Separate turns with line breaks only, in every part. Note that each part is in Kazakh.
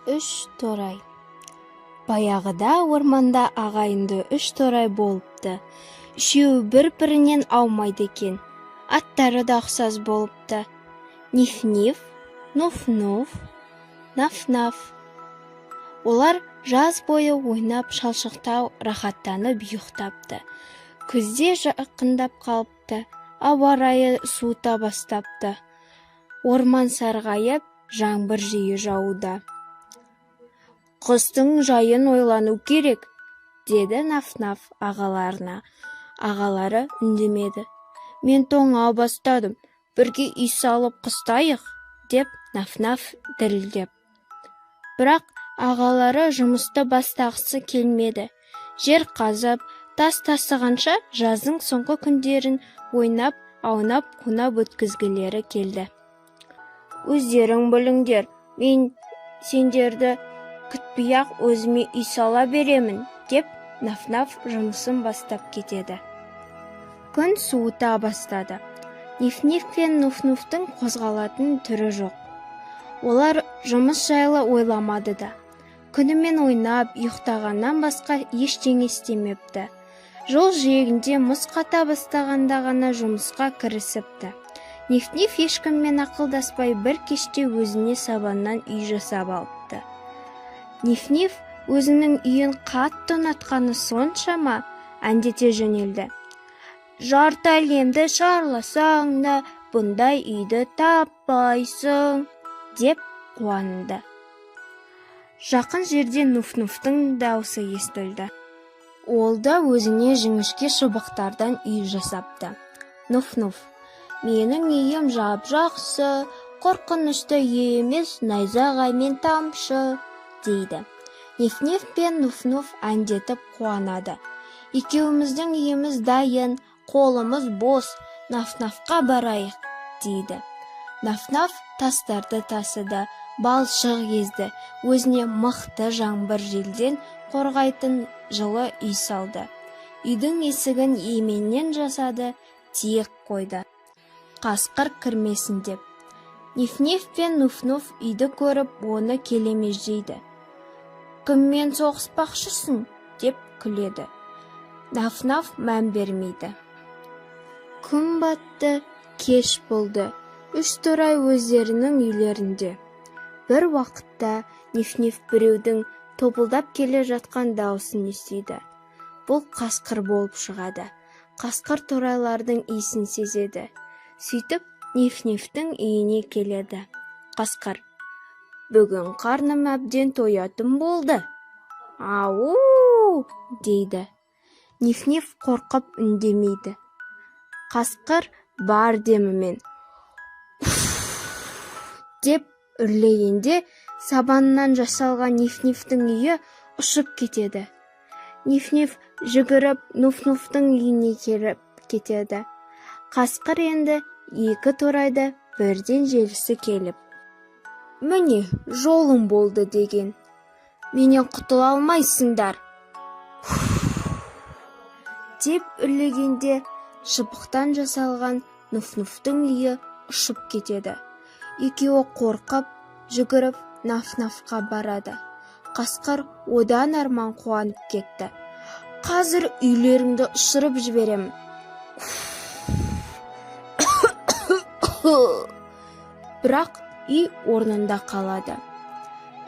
Үш торай. Баяғыда орманда ағайынды үш торай болыпты. Үшеуі бір-бірінен аумайды екен. Аттары да ұқсас болыпты. Ниф-ниф, нуф-нуф, наф-наф. Олар жаз бойы ойнап, шалшықтау, рахаттанып ұйықтапты. Күзде жақындап қалыпты. Ауа райы суыта бастапты. Орман сарғайып, жаңбыр жиі жауда. «Қыстың жайын ойлану керек», деді Наф-Наф ағаларына. Ағалары үндемеді. «Мен тоңа бастадым, бірге үй салып қыстайық», деп Наф-Наф дірілдеп. Бірақ ағалары жұмысты бастағысы келмеді. Жер қазып, тас тасығанша жаздың соңғы күндерін ойнап, аунап, қунап өткізгілері келді. «Өздерің біліңдер, мен сендерді күтпей-ақ өзіме үй сала беремін», деп Наф-Наф жұмысын бастап кетеді. Күн суыта бастады. Ниф-Ниф пен Нуф-Нуфтың қозғалатын түрі жоқ. Олар жұмыс жайлы ойламады да. Күнімен ойнап, ұйықтағаннан басқа ештеңе істемепті. Жол жиегінде мұз қата бастағанда ғана жұмысқа кірісіпті. Ниф-Ниф ешкіммен ақылдаспай бір кеште өзіне сабаннан үй жасап алыпты. Ниф-Ниф өзінің үйін қатты ұнатқаны соншама әндете жөнелді. «Жарты әлемді шарласаң да, бұндай үйді таппайсың», деп қуанды. Жақын жерде Нуф-Нуфтың даусы естілді. Ол да өзіне жіңішке шыбықтардан үй жасапты. «Нуф-Нуф, менің үйім жап-жақсы, қорқынышты емес, найзағай мен тамшы», дейді. Ниф-Ниф пен Нуф-Нуф әндетіп қуанады. «Екеуміздің үйіміз дайын, қолымыз бос, Наф-Нафқа барайық», дейді. Наф-Наф тастарды тасыды, балшық езді, өзіне мықты жаңбыр желден қорғайтын жылы үй салды. Үйдің есігін еменнен жасады, тиек қойды. Қасқыр кірмесін деп. Ниф-Ниф пен Нуф-Нуф үйді көріп, оны келемеждейді. «Кіммен соғыспақшысың?» деп күледі. Наф-Наф мән бермейді. Күн батты, кеш болды. Үш торай өздерінің үйлерінде. Бір уақытта Ниф-Ниф біреудің топылдап келе жатқан даусын естиді. Бұл қасқыр болып шығады. Қасқыр торайлардың иісін сезеді. Сөйтіп Ниф-Нифтің үйіне келеді. Қасқыр: «Бүгін қарным әбден тоятын болды». «Ау!» дейді. Ниф-Ниф қорқып үндемейді. Қасқыр бар демімен деп үрлегенде сабаннан жасалған Ниф-Нифтің үйі ұшып кетеді. Ниф-Ниф жүгіріп Нуф-Нуфтың үйіне келіп кетеді. Қасқыр енді екі торайды бірден желісі келіп: «Міне, жолым болды» деген. «Менен құтыла алмайсыңдар» деп үрлегенде шыбықтан жасалған Нуф-Нуфтың үйі ұшып кетеді. Екеуі қорқып, жүгіріп Наф-Нафқа барады. Қасқыр одан арман қуанып кетті. «Қазір үйлеріңді ұшырып жіберем». Бірақ үй орнында қалады.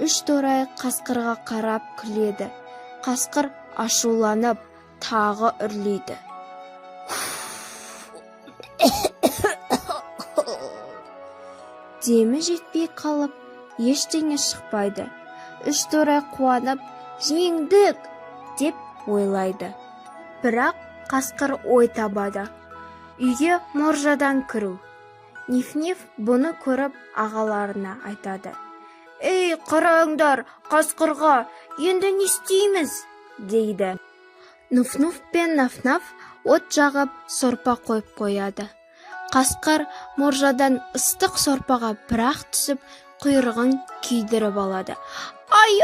Үш торай қасқырға қарап күледі. Қасқыр ашуланып, тағы үрлейді. Демі жетпей қалып, ештеңе шықпайды. Үш торай қуанып, «Жеңдік» деп ойлайды. Бірақ қасқыр ой табады. Үйге мұржадан кіру. Ниф-Ниф бұны көріп ағаларына айтады. «Ей, қараңдар, қасқырға, енді не істейміз?» дейді. Нуф-Нуф пен Наф-Наф от жағып сорпа қойып қояды. Қасқыр мұржадан ыстық сорпаға бір-ақ түсіп, құйрығын күйдіріп алады. «Ай,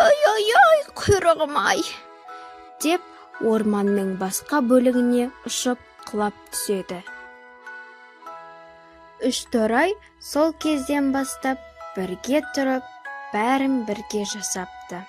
құйрығым-ай!» деп орманның басқа бөлігіне ұшып құлап түседі. Үш торай сол кезден бастап бірге тұрып, бәрін бірге жасапты.